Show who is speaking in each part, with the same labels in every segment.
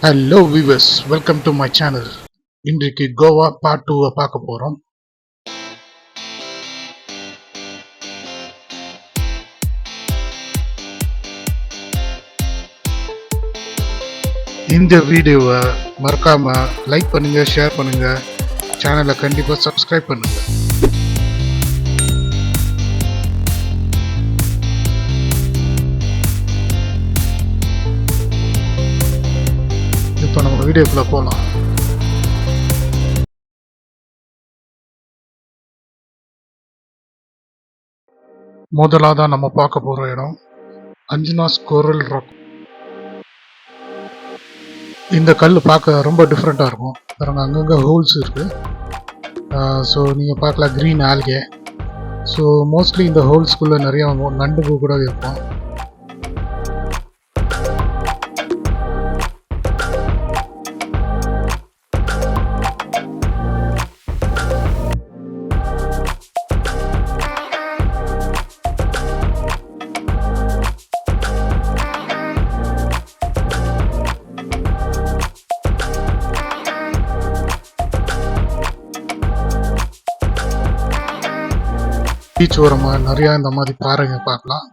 Speaker 1: Hello viewers, welcome to my channel. இன்றைக்கு Goa part 2 பார்க்க போகிறோம். இந்த வீடியோவை மறக்காம லைக் பண்ணுங்க, ஷேர் பண்ணுங்க, சேனலை கண்டிப்பாக சப்ஸ்கிரைப் பண்ணுங்க. இப்போ நம்ம வீடியோக்குள்ள போகலாம். முதலாக நம்ம பார்க்க போகிற இடம் அஞ்சனாஸ் கோரல் ராக். இந்த கல் பார்க்க ரொம்ப டிஃப்ரெண்ட்டாக இருக்கும். பாருங்க, அங்கங்கே ஹோல்ஸ் இருக்குது. ஸோ நீங்கள் பார்க்கலாம் க்ரீன் ஆல்கே. ஸோ மோஸ்ட்லி இந்த ஹோல்ஸ்குள்ளே நிறையா நண்டு பூ கூட இருக்கும். பீச் ஓரமாக நிறையா இந்த மாதிரி பாறைங்க பார்க்கலாம்.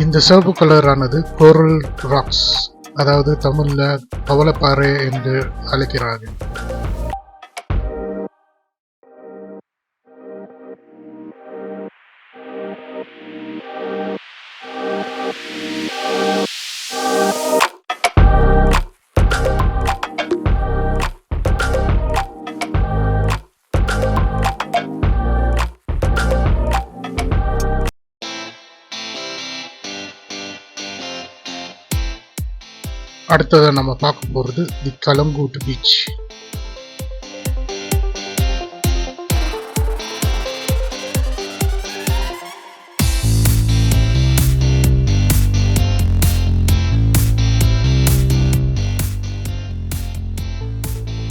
Speaker 1: இந்த சிவப்பு கலரானது கோரல் ராக்ஸ், அதாவது தமிழில் பவளப்பாறை என்று அழைக்கிறார்கள். அடுத்ததாக நம்ம பார்க்க போகிறது தி கலங்கூட் பீச்.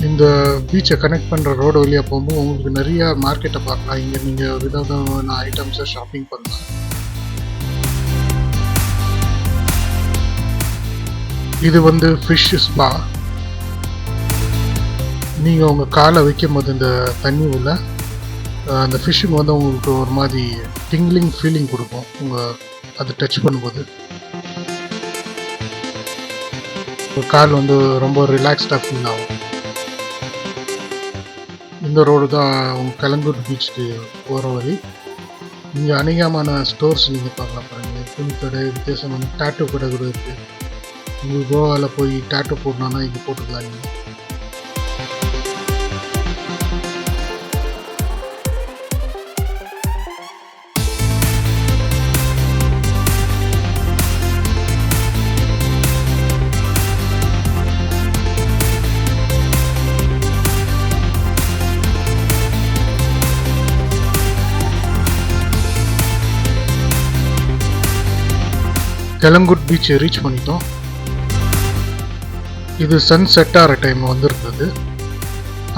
Speaker 1: இந்த பீச்சை கனெக்ட் பண்ணுற ரோடு வழியாக போகும்போது உங்களுக்கு நிறைய மார்க்கெட்டை பார்க்கலாம். இங்கே நீங்கள் விதவிதமான ஐட்டம்ஸை ஷாப்பிங் பண்ணலாம். இது வந்து ஃபிஷ் ஸ்பா. நீங்கள் உங்கள் காலை வைக்கும் போது இந்த தண்ணி உள்ள அந்த ஃபிஷ்ஷுக்கு வந்து உங்களுக்கு ஒரு மாதிரி டிங்லிங் ஃபீலிங் கொடுக்கும். உங்கள் அதை டச் பண்ணும்போது உங்கள் கால் வந்து ரொம்ப ரிலாக்ஸ்டாக ஃபீல் ஆகும். இந்த ரோடு தான் உங்கள் கலங்கூட் பீச்சுக்கு போகிற வழி. இங்கே அநேகமான ஸ்டோர்ஸ் நீங்கள் பார்க்கலாம். பாருங்கள், துணி கடை, வித்தியாசமான டாட்டூ கடை கூட இருக்குது. உங்களுக்கு கோவாவில் போய் டாட்டூ போடணுன்னா இங்கே போட்டுக்கலாம். நீங்கள் கலங்கூட் பீச்சை ரீச் பண்ணிட்டோம். இது சன்செட் ஆகிற டைம் வந்துருந்தது.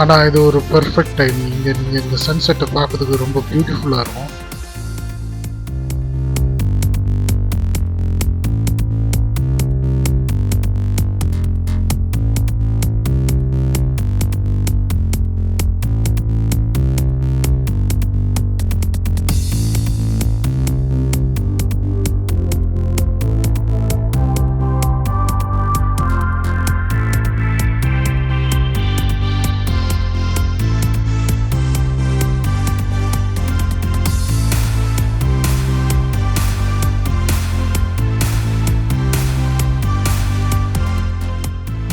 Speaker 1: ஆனால் இது ஒரு பர்ஃபெக்ட் டைம். இங்கே நீங்கள் இந்த சன்செட்டை பார்க்கறதுக்கு ரொம்ப பியூட்டிஃபுல்லாக இருக்கும்.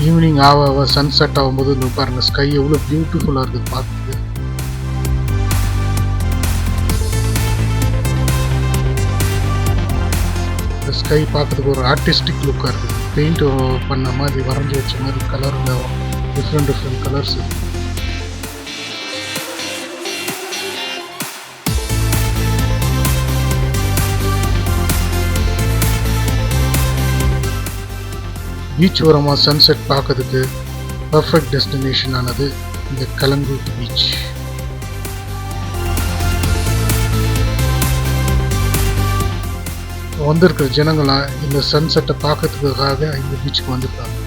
Speaker 1: ஈவினிங் ஆக சன்செட் ஆகும்போது இந்த பாருங்க, ஸ்கை எவ்வளோ பியூட்டிஃபுல்லாக இருக்குது பார்த்துட்டு. ஸ்கை பார்க்கறதுக்கு ஒரு ஆர்டிஸ்டிக் லுக்காக இருக்குது. பெயிண்ட் பண்ண மாதிரி வரைஞ்சி வச்ச மாதிரி கலரில் டிஃப்ரெண்ட் கலர்ஸ். பீச் ஓரமாக சன்செட் பார்க்கறதுக்கு பர்ஃபெக்ட் டெஸ்டினேஷன் ஆனது இந்த கலங்கூட் பீச். வந்திருக்கிற ஜனங்களாம் இந்த சன்செட்டை பார்க்கறதுக்காக இந்த பீச்சுக்கு வந்திருக்காங்க.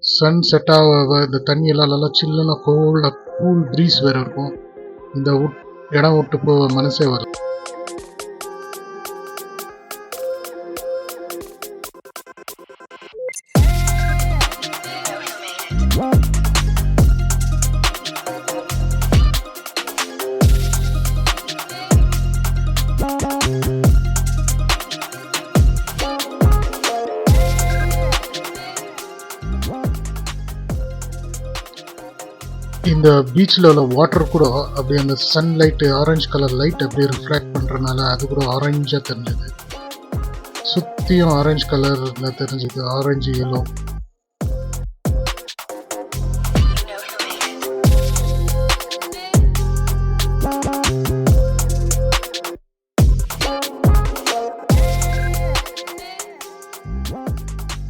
Speaker 1: சன் செட்டாக இந்த தண்ணியெல்லாம் நல்லா சில்லுன்னா கோல்டாக கூல் ப்ரீஸ் வேறு இருக்கும். இந்த இடம் விட்டு போக மனசே வரும். இந்த பீச்சில் உள்ள வாட்டர் கூட அப்படியே அந்த சன்லைட்டு ஆரஞ்சு கலர் லைட் அப்படியே ரிஃப்ளெக்ட் பண்ணுறதுனால அது கூட ஆரஞ்சாக தெரிஞ்சது. சுற்றியும் ஆரஞ்சு கலரில் தெரிஞ்சது, ஆரஞ்சு எல்லோ.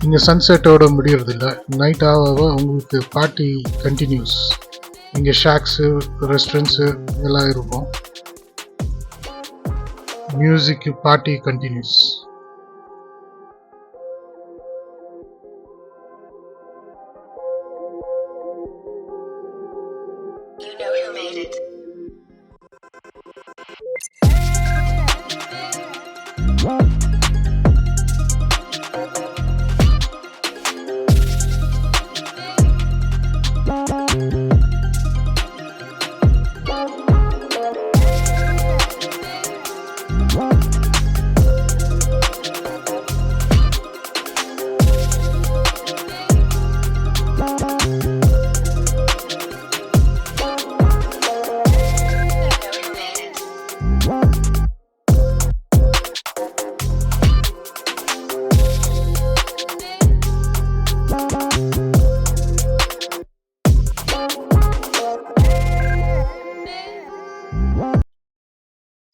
Speaker 1: இங்கே சன்செட்டோட முடியறதில்ல, நைட் ஆக உங்களுக்கு பார்ட்டி கண்டினியூஸ். இங்கே ஷாக்ஸு, ரெஸ்டாரண்ட்ஸு எல்லாம் இருக்கும். Music, party continues.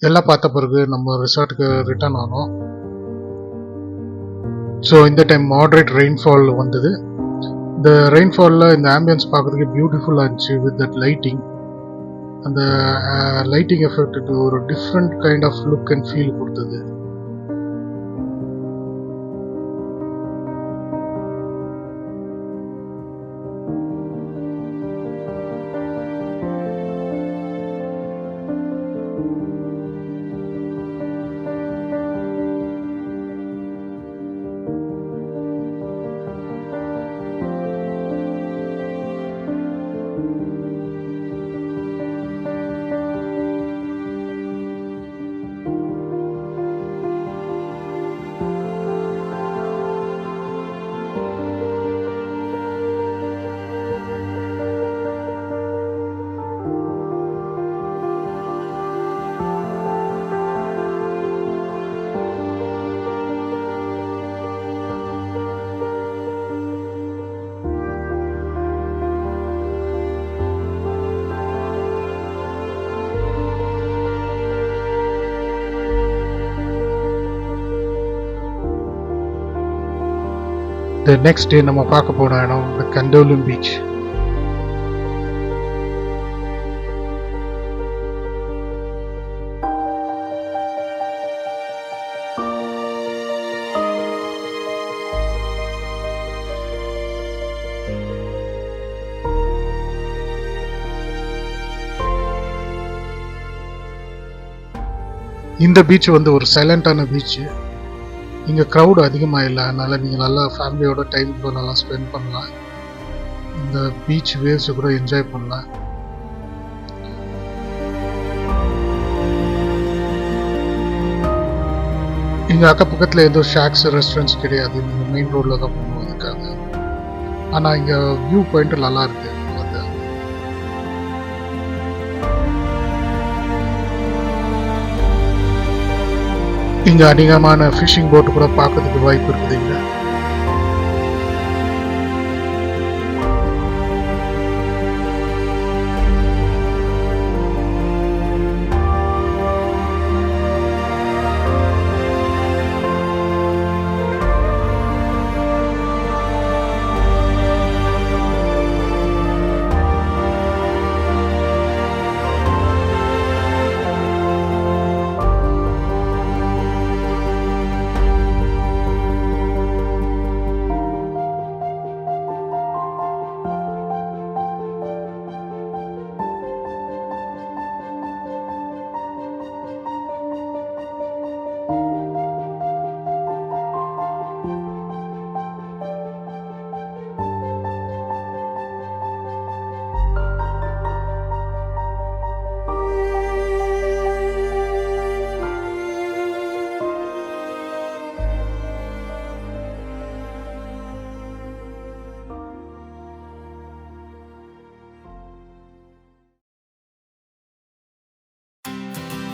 Speaker 1: எல்லாம் பார்த்த பிறகு நம்ம ரிசார்ட்டுக்கு ரிட்டர்ன் ஆனோம். ஸோ இந்த டைம் மாட்ரேட் ரெயின்ஃபால் வந்தது. இந்த ரெயின்ஃபாலில் இந்த ஆம்பியன்ஸ் பார்க்கறதுக்கு பியூட்டிஃபுல்லாக இருந்துச்சு. வித் தட் லைட்டிங், அந்த லைட்டிங் எஃபெக்ட்டுக்கு ஒரு different kind of look and feel கொடுத்தது. The next day நம்ம பார்க்க போன இடம் the Kandolin Beach. இந்த பீச் வந்து ஒரு சைலண்டான பீச். இங்கே க்ரௌடு அதிகமாக இல்லை, அதனால் நீங்கள் நல்லா ஃபேமிலியோட டைம் கூட நல்லா ஸ்பெண்ட் பண்ணலாம். இந்த பீச் வேவ்ஸை கூட என்ஜாய் பண்ணலாம். இங்கே அக்கப்பக்கத்தில் எதுவும் ஷாக்ஸ் ரெஸ்டாரண்ட்ஸ் கிடையாது, நீங்கள் மெயின் ரோடில் தான் போகணும் அதுக்காக. ஆனால் இங்கே வியூ பாயிண்ட்டு நல்லா இருக்குது. அந்த இங்கே அதிகமான ஃபிஷிங் போட்டு கூட பார்க்கறதுக்கு வாய்ப்பு இருக்குதுங்க.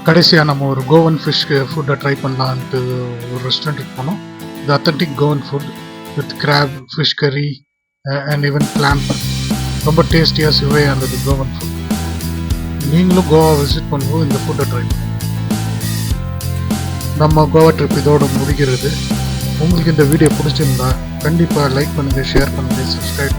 Speaker 1: கடைசியாக நம்ம ஒரு கோவன் ஃபிஷ் ஃபுட்டை ட்ரை பண்ணலான்ட்டு ஒரு ரெஸ்டாரண்ட்டுக்கு போனோம். இது authentic Goan food with crab, fish curry and even clam. ரொம்ப டேஸ்டியாக சுவையாக இருந்தது கோவன் ஃபுட். நீங்களும் கோவா விசிட் பண்ணும்போது இந்த ஃபுட்டை ட்ரை பண்ணுங்க. நம்ம கோவா ட்ரிப் இதோடு முடிகிறது. உங்களுக்கு இந்த வீடியோ பிடிச்சிருந்தா கண்டிப்பாக லைக் பண்ணுங்கள், ஷேர் பண்ணுங்கள், சப்ஸ்கிரைப்